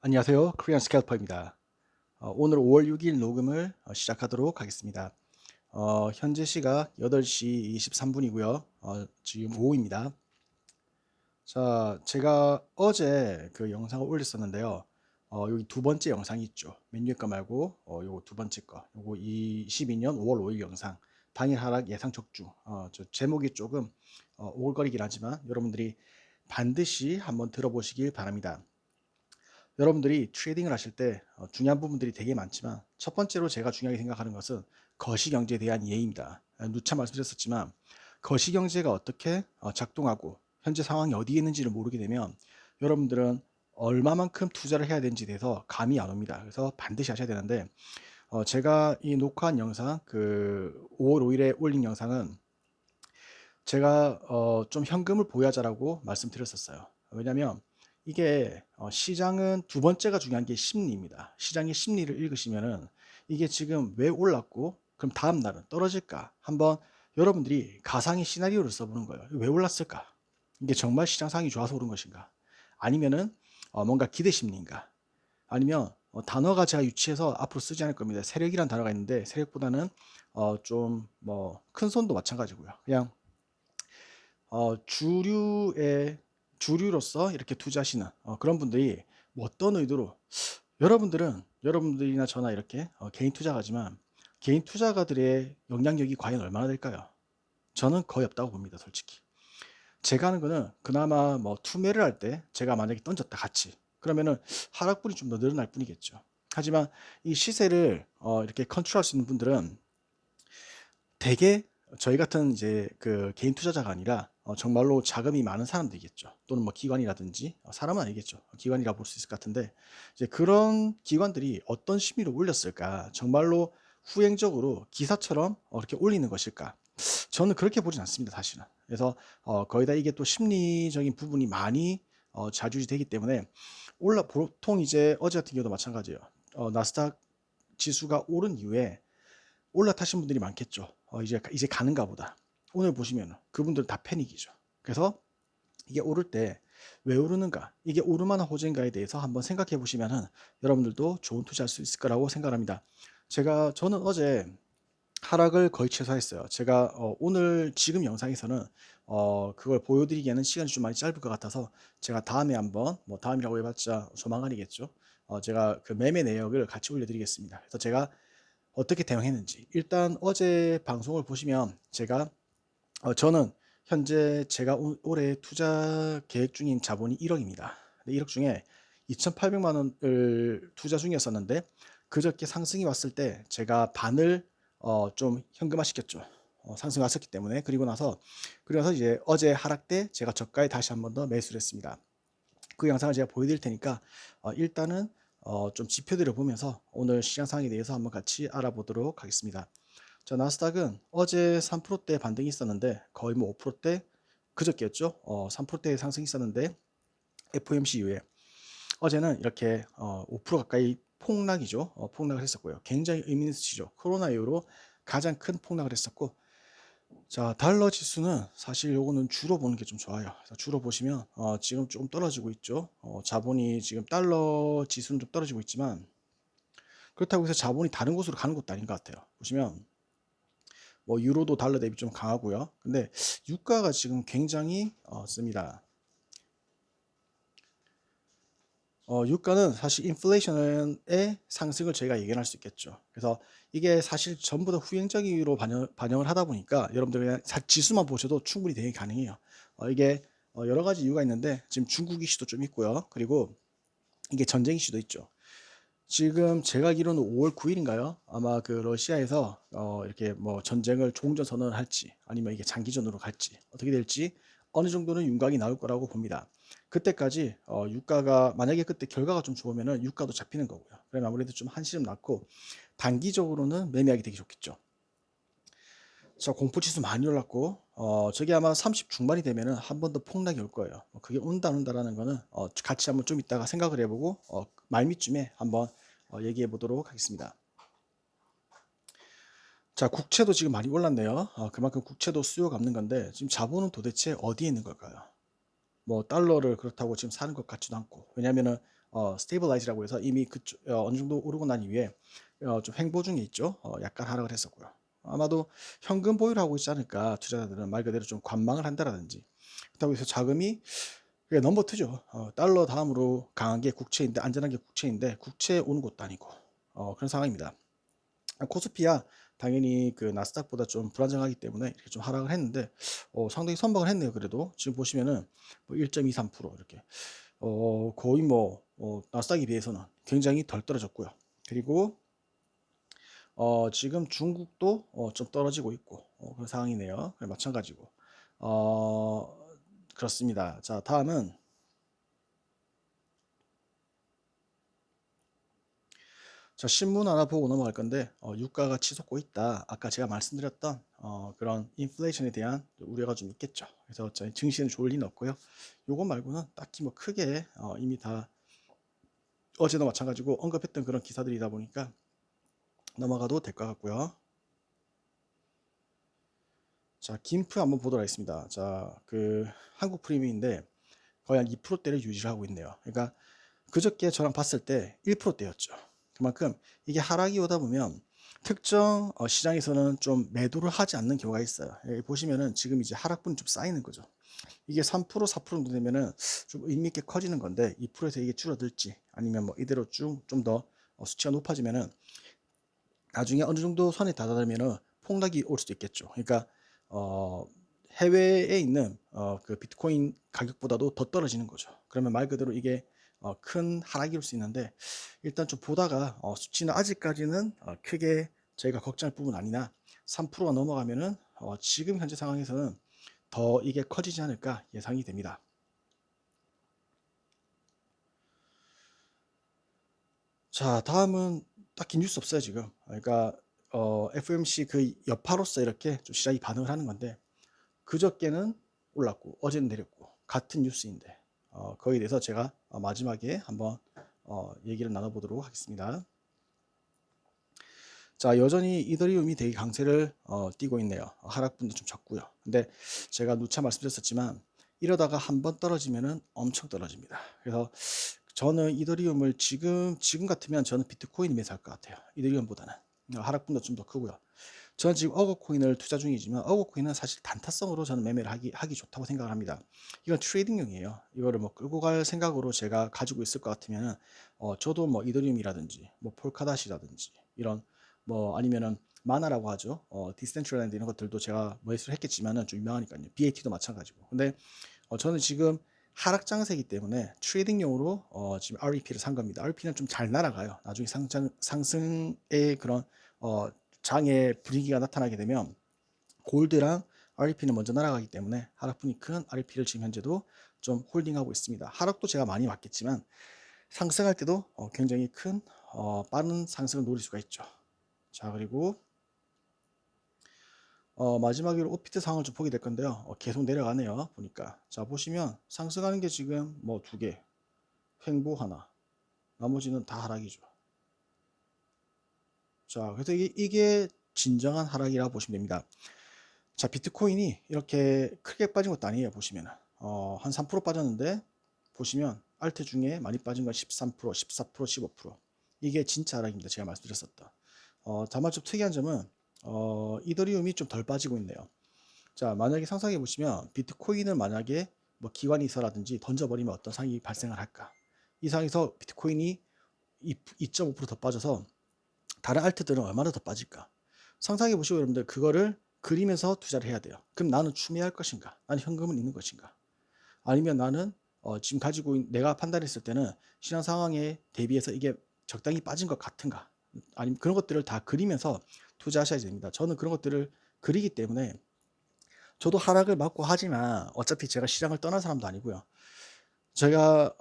안녕하세요. 코리안 스캘퍼입니다. 오늘 5월 6일 녹음을 시작하도록 하겠습니다. 현재 시각 8시 23분이고요. 지금 오후입니다. 자, 제가 어제 그 영상을 올렸었는데요. 여기 두 번째 영상이 있죠. 맨 위에 거 말고 요거 두 번째 거. 요거 22년 5월 5일 영상. 당일 하락 예상 적중. 저 제목이 조금 오글거리긴 하지만 여러분들이 반드시 한번 들어보시길 바랍니다. 여러분들이 트레이딩을 하실 때 중요한 부분들이 되게 많지만 첫 번째로 제가 중요하게 생각하는 것은 거시경제에 대한 이해입니다. 누차 말씀드렸었지만 거시경제가 어떻게 작동하고 현재 상황이 어디에 있는지를 모르게 되면 여러분들은 얼마만큼 투자를 해야 되는지에 대해서 감이 안 옵니다. 그래서 반드시 하셔야 되는데 제가 이 녹화한 영상 그 5월 5일에 올린 영상은 제가 좀 현금을 보유하자라고 말씀드렸었어요. 왜냐하면 이게 시장은 두 번째가 중요한 게 심리입니다. 시장의 심리를 읽으시면은 이게 지금 왜 올랐고 그럼 다음 날은 떨어질까? 한번 여러분들이 가상의 시나리오를 써보는 거예요. 왜 올랐을까? 이게 정말 시장 상황이 좋아서 오른 것인가? 아니면은 뭔가 기대 심리인가? 아니면 단어가 제가 유치해서 앞으로 쓰지 않을 겁니다. 세력이란 단어가 있는데 세력보다는 좀 뭐 큰 손도 마찬가지고요. 그냥 주류의 주류로서 이렇게 투자하시는 그런 분들이 뭐 어떤 의도로 여러분들이나 저나 이렇게 개인 투자가지만 개인 투자가들의 영향력이 과연 얼마나 될까요? 저는 거의 없다고 봅니다, 솔직히. 제가 하는 거는 그나마 뭐 투매를 할 때 제가 만약에 던졌다 같이 그러면은 하락분이 좀 더 늘어날 뿐이겠죠. 하지만 이 시세를 이렇게 컨트롤할 수 있는 분들은 대개 저희 같은 이제 그 개인 투자자가 아니라 정말로 자금이 많은 사람들이겠죠. 또는 뭐 기관이라든지 사람은 아니겠죠. 기관이라 볼 수 있을 것 같은데 이제 그런 기관들이 어떤 심리로 올렸을까? 정말로 후행적으로 기사처럼 이렇게 올리는 것일까? 저는 그렇게 보진 않습니다, 사실은. 그래서 거의 다 이게 또 심리적인 부분이 많이 좌지우지되기 때문에 보통 이제 어제 같은 경우도 마찬가지예요. 나스닥 지수가 오른 이후에 올라타신 분들이 많겠죠. 이제 가는가 보다. 오늘 보시면 그분들 다 패닉이죠. 그래서 이게 오를 때 왜 오르는가? 이게 오르만한 호재인가에 대해서 한번 생각해 보시면은 여러분들도 좋은 투자할 수 있을 거라고 생각합니다. 저는 어제 하락을 거의 최소화했어요. 제가 오늘 지금 영상에서는 그걸 보여드리기에는 시간이 좀 많이 짧을 것 같아서 제가 다음에 한번 뭐 다음이라고 해봤자 조만간이겠죠. 제가 그 매매 내역을 같이 올려드리겠습니다. 그래서 제가 어떻게 대응했는지 일단 어제 방송을 보시면 저는 현재 제가 올해 투자 계획 중인 자본이 1억입니다. 1억 중에 2,800만 원을 투자 중이었었는데 그저께 상승이 왔을 때 제가 반을 좀 현금화 시켰죠. 상승이 왔었기 때문에 그리고 나서 이제 어제 하락 때 제가 저가에 다시 한 번 더 매수를 했습니다. 그 영상을 제가 보여드릴 테니까 일단은 좀 지표들을 보면서 오늘 시장 상황에 대해서 한번 같이 알아보도록 하겠습니다. 자, 나스닥은 어제 3%대 반등이 있었는데 거의 뭐 5%대 그저께였죠. 3%대 상승이 있었는데 FOMC 이후에 어제는 이렇게 5% 가까이 폭락이죠. 폭락을 했었고요. 굉장히 의미 있는 수치죠. 코로나 이후로 가장 큰 폭락을 했었고 자, 달러 지수는 사실 요거는 주로 보는 게 좀 좋아요. 그래서 주로 보시면 지금 조금 떨어지고 있죠. 자본이 지금 달러 지수는 좀 떨어지고 있지만 그렇다고 해서 자본이 다른 곳으로 가는 것도 아닌 것 같아요. 보시면 뭐 유로도 달러 대비 좀 강하고요. 근데 유가가 지금 굉장히 씁니다. 유가는 사실 인플레이션의 상승을 저희가 예견할 수 있겠죠. 그래서 이게 사실 전부 다 후행적으로 반영을 하다 보니까 여러분들 그냥 지수만 보셔도 충분히 대응이 가능해요. 이게 여러 가지 이유가 있는데 지금 중국 이슈도 좀 있고요. 그리고 이게 전쟁 이슈도 있죠. 지금 제가 알기로는 5월 9일인가요? 아마 그 러시아에서 이렇게 뭐 전쟁을 종전 선언을 할지 아니면 이게 장기전으로 갈지 어떻게 될지 어느 정도는 윤곽이 나올 거라고 봅니다. 그때까지 유가가 만약에 그때 결과가 좀 좋으면은 유가도 잡히는 거고요. 그러면 아무래도 좀 한시름 났고 단기적으로는 매매하기 되게 좋겠죠. 자, 공포지수 많이 올랐고 저게 아마 30 중반이 되면은 한 번 더 폭락이 올 거예요. 그게 온다 안 온다라는 거는 같이 한번 좀 이따가 생각을 해보고 말미쯤에 한번 얘기해 보도록 하겠습니다. 자, 국채도 지금 많이 올랐네요. 그만큼 국채도 수요가 없는 건데 지금 자본은 도대체 어디에 있는 걸까요? 뭐 달러를 그렇다고 지금 사는 것 같지도 않고 왜냐면은 스테이블라이즈라고 해서 이미 어느 정도 오르고 난 이후에 좀 횡보 중에 있죠. 약간 하락을 했었고요. 아마도 현금 보유를 하고 있지 않을까. 투자자들은 말 그대로 좀 관망을 한다라든지. 그렇다고 해서 자금이 그게 넘버 투죠. 달러 다음으로 강한 게 국채인데, 안전한 게 국채인데 국채 오는 것도 아니고 그런 상황입니다. 코스피야 당연히 그 나스닥보다 좀 불안정하기 때문에 이렇게 좀 하락을 했는데 상당히 선방을 했네요. 그래도 지금 보시면은 뭐 1.23% 이렇게 거의 뭐 나스닥에 비해서는 굉장히 덜 떨어졌고요. 그리고 지금 중국도 좀 떨어지고 있고 그런 상황이네요. 마찬가지고 그렇습니다. 자, 다음은 자, 신문 하나 보고 넘어갈 건데 유가가 치솟고 있다. 아까 제가 말씀드렸던 그런 인플레이션에 대한 우려가 좀 있겠죠. 그래서 증시는 좋을 리는 없고요. 요거 말고는 딱히 뭐 크게 이미 다 어제도 마찬가지고 언급했던 그런 기사들이다 보니까 넘어가도 될 것 같고요. 자, 김프 한번 보도록 하겠습니다. 자, 그 한국 프리미엄인데 거의 한 2%대를 유지를 하고 있네요. 그러니까 그저께 저랑 봤을 때 1%대였죠. 그만큼 이게 하락이 오다 보면 특정 시장에서는 좀 매도를 하지 않는 경우가 있어요. 여기 보시면은 지금 이제 하락분이 좀 쌓이는 거죠. 이게 3%, 4% 정도 되면은 좀 의미 있게 커지는 건데 2%에서 이게 줄어들지 아니면 뭐 이대로 쭉 좀 더 수치가 높아지면은 나중에 어느 정도 선에 다다르면은 폭락이 올 수도 있겠죠. 그러니까 어, 해외에 있는 그 비트코인 가격보다도 더 떨어지는 거죠. 그러면 말 그대로 이게 큰 하락이 올 수 있는데 일단 좀 보다가 수치는 아직까지는 크게 저희가 걱정할 부분 아니나 3%가 넘어가면은 지금 현재 상황에서는 더 이게 커지지 않을까 예상이 됩니다. 자, 다음은 딱히 뉴스 없어요 지금. 그러니까 FOMC 그 여파로서 이렇게 좀 시장이 반응을 하는 건데 그저께는 올랐고 어제는 내렸고 같은 뉴스인데 거기에 대해서 제가 마지막에 한번 얘기를 나눠보도록 하겠습니다. 자, 여전히 이더리움이 되게 강세를 띄고 있네요. 하락분도 좀 적고요. 근데 제가 누차 말씀드렸었지만 이러다가 한번 떨어지면은 엄청 떨어집니다. 그래서 저는 이더리움을 지금 같으면 저는 비트코인이 매수할 것 같아요. 이더리움보다는 하락분도 좀 더 크고요. 저는 지금 어거코인을 투자 중이지만 어거코인은 사실 단타성으로 저는 매매를 하기 좋다고 생각을 합니다. 이건 트레이딩용이에요. 이거를 뭐 끌고 갈 생각으로 제가 가지고 있을 것 같으면은 저도 뭐 이더리움이라든지 뭐 폴카닷이라든지 이런 뭐 아니면은 마나라고 하죠. 디센트럴랜드 이런 것들도 제가 매수를 했겠지만은 좀 유명하니까요. BAT도 마찬가지고. 근데 저는 지금 하락 장세이기 때문에 트레이딩용으로 지금 REP를 산 겁니다. REP는 좀 잘 날아가요. 나중에 상승의 그런 장의 분위기가 나타나게 되면 골드랑 REP는 먼저 날아가기 때문에 하락분이 큰 REP를 지금 현재도 좀 홀딩하고 있습니다. 하락도 제가 많이 맞겠지만 상승할 때도 굉장히 큰 빠른 상승을 노릴 수가 있죠. 자, 그리고 마지막으로 오피트 상황을 좀 보게 될 건데요. 계속 내려가네요. 보니까 자, 보시면 상승하는 게 지금 뭐 두 개, 횡보 하나, 나머지는 다 하락이죠. 자, 그래서 이게 진정한 하락이라고 보시면 됩니다. 자, 비트코인이 이렇게 크게 빠진 것도 아니에요. 보시면 한 3% 빠졌는데 보시면 알트 중에 많이 빠진 건 13%, 14%, 15%. 이게 진짜 하락입니다. 제가 말씀드렸었다. 다만 좀 특이한 점은 이더리움이 좀 덜 빠지고 있네요. 자, 만약에 상상해 보시면 비트코인을 만약에 뭐 기관이 있어라든지 던져버리면 어떤 상황이 발생을 할까? 이 상황에서 비트코인이 2.5%더 빠져서 다른 알트들은 얼마나 더 빠질까? 상상해 보시고 여러분들 그거를 그리면서 투자를 해야 돼요. 그럼 나는 추매할 것인가? 나는 현금은 있는 것인가? 아니면 나는 지금 가지고 내가 판단했을 때는 시장 상황에 대비해서 이게 적당히 빠진 것 같은가? 아니면 그런 것들을 다 그리면서 투자하셔야 됩니다. 저는 그런 것들을 그리기 때문에 저도 하락을 맞고 하지만 어차피 제가 시장을 떠난 사람도 아니고요. 제가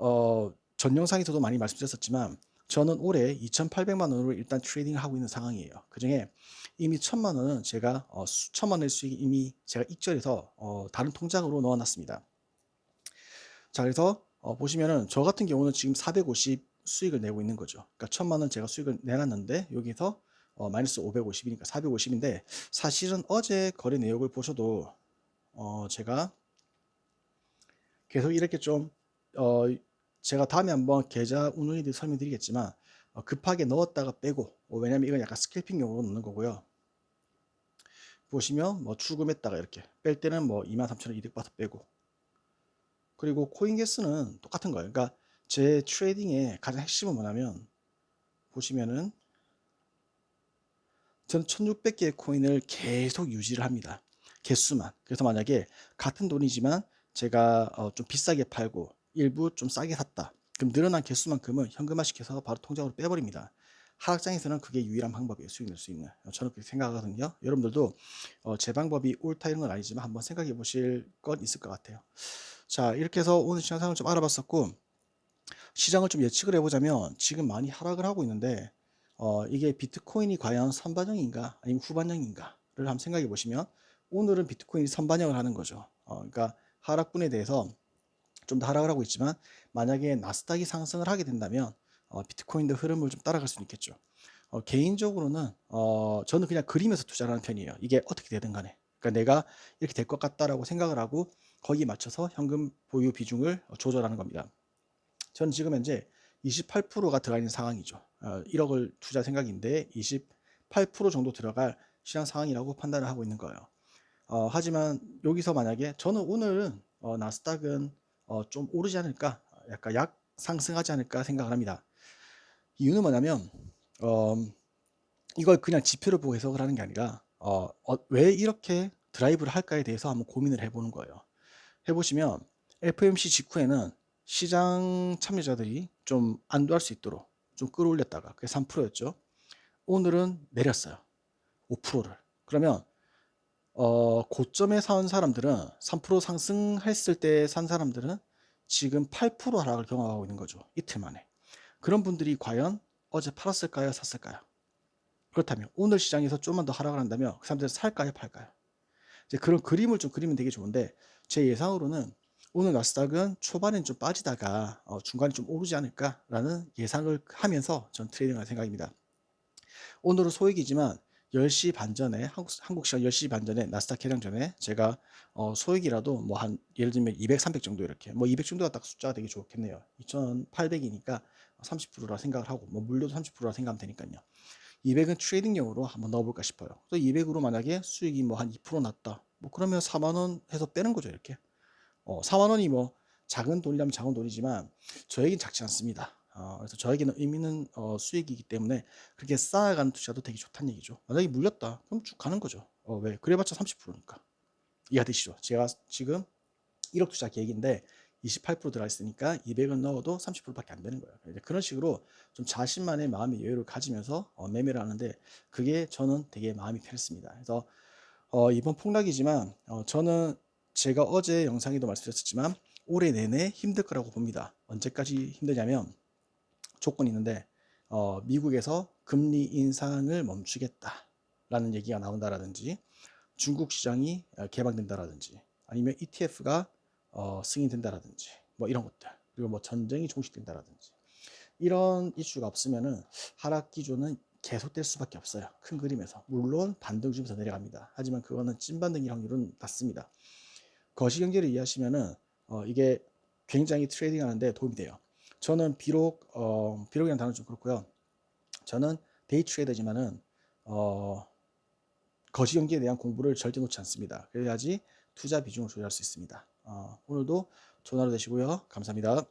전 영상에서도 많이 말씀드렸었지만 저는 올해 2,800만 원으로 일단 트레이딩을 하고 있는 상황이에요. 그중에 이미 1,000만 원은 제가 수천만 원의 수익이 이미 제가 익절해서 다른 통장으로 넣어놨습니다. 자, 그래서 보시면은 저 같은 경우는 지금 450 수익을 내고 있는 거죠. 그러니까 1,000만 원 제가 수익을 내놨는데 여기서 마이너스 550이니까 450인데 사실은 어제 거래 내역을 보셔도 제가 계속 이렇게 좀 제가 다음에 한번 계좌 운영에 대해 설명드리겠지만 급하게 넣었다가 빼고 왜냐면 이건 약간 스캘핑용으로 넣는 거고요. 보시면 뭐 출금했다가 이렇게 뺄 때는 뭐 23,000원 이득 봐서 빼고 그리고 코인게스는 똑같은 거예요. 그러니까 제 트레이딩의 가장 핵심은 뭐냐면 보시면은 저는 1600개의 코인을 계속 유지를 합니다. 개수만. 그래서 만약에 같은 돈이지만 제가 좀 비싸게 팔고 일부 좀 싸게 샀다. 그럼 늘어난 개수만큼은 현금화시켜서 바로 통장으로 빼버립니다. 하락장에서는 그게 유일한 방법이에요. 수익 낼 수 있는. 저는 그렇게 생각하거든요. 여러분들도 제 방법이 옳다 이런 건 아니지만 한번 생각해 보실 건 있을 것 같아요. 자, 이렇게 해서 오늘 시장 상황을 좀 알아봤었고 시장을 좀 예측을 해보자면 지금 많이 하락을 하고 있는데 이게 비트코인이 과연 선반영인가 아니면 후반영인가를 한번 생각해 보시면 오늘은 비트코인이 선반영을 하는 거죠. 그러니까 하락분에 대해서 좀 더 하락을 하고 있지만 만약에 나스닥이 상승을 하게 된다면 비트코인도 흐름을 좀 따라갈 수 있겠죠. 개인적으로는 저는 그냥 그림에서 투자를 하는 편이에요. 이게 어떻게 되든 간에. 그러니까 내가 이렇게 될 것 같다라고 생각을 하고 거기에 맞춰서 현금 보유 비중을 조절하는 겁니다. 저는 지금 현재 28%가 들어가 있는 상황이죠. 1억을 투자 생각인데 28% 정도 들어갈 시장 상황이라고 판단을 하고 있는 거예요. 하지만 여기서 만약에 저는 오늘은 나스닥은 좀 오르지 않을까, 약간 약 상승하지 않을까 생각을 합니다. 이유는 뭐냐면 어, 이걸 그냥 지표를 보고 해석을 하는 게 아니라 왜 이렇게 드라이브를 할까에 대해서 한번 고민을 해보는 거예요. 해보시면 FOMC 직후에는 시장 참여자들이 좀 안도할 수 있도록 좀 끌어올렸다가 그게 3%였죠. 오늘은 내렸어요. 5%를. 그러면 고점에 산 사람들은 3% 상승했을 때 산 사람들은 지금 8% 하락을 경험하고 있는 거죠. 이틀 만에. 그런 분들이 과연 어제 팔았을까요? 샀을까요? 그렇다면 오늘 시장에서 좀만 더 하락을 한다면 그 사람들은 살까요? 팔까요? 이제 그런 그림을 좀 그리면 되게 좋은데 제 예상으로는 오늘 나스닥은 초반엔 좀 빠지다가 중간에 좀 오르지 않을까라는 예상을 하면서 전 트레이딩할 생각입니다. 오늘은 소액이지만 10시 반 전에 한국 시간 10시 반 전에 나스닥 개장 전에 제가 소액이라도 뭐 한 예를 들면 200, 300 정도 이렇게 뭐 200 정도가 딱 숫자가 되게 좋겠네요. 2,800이니까 30%라 생각을 하고 뭐 물려도 30%라 생각하면 되니까요. 200은 트레이딩용으로 한번 넣어볼까 싶어요. 또 200으로 만약에 수익이 뭐 한 2% 났다. 뭐 그러면 4만 원 해서 빼는 거죠, 이렇게. 4만 원이 뭐 작은 돈이라면 작은 돈이지만 저에겐 작지 않습니다. 그래서 저에게는 의미 있는 수익이기 때문에 그렇게 쌓아가는 투자도 되게 좋다는 얘기죠. 만약에 물렸다, 그럼 쭉 가는 거죠. 왜? 그래봤자 30%니까. 이해되시죠? 제가 지금 1억 투자 계획인데 28% 들어가 있으니까 200은 넣어도 30%밖에 안 되는 거예요. 이제 그런 식으로 좀 자신만의 마음의 여유를 가지면서 매매를 하는데 그게 저는 되게 마음이 편했습니다. 그래서 이번 폭락이지만 저는 제가 어제 영상에도 말씀드렸지만 올해 내내 힘들 거라고 봅니다. 언제까지 힘드냐면 조건이 있는데 미국에서 금리 인상을 멈추겠다라는 얘기가 나온다라든지 중국 시장이 개방된다라든지 아니면 ETF가 승인된다라든지 뭐 이런 것들 그리고 뭐 전쟁이 종식된다라든지 이런 이슈가 없으면은 하락 기조는 계속될 수밖에 없어요. 큰 그림에서. 물론 반등 주면서 내려갑니다. 하지만 그거는 찐반등일 확률은 낮습니다. 거시경제를 이해하시면은 이게 굉장히 트레이딩 하는데 도움이 돼요. 저는 비록이라는 단어는 좀 그렇고요. 저는 데이 트레이더지만은 거시경제에 대한 공부를 절대 놓지 않습니다. 그래야지 투자 비중을 조절할 수 있습니다. 오늘도 좋은 하루 되시고요. 감사합니다.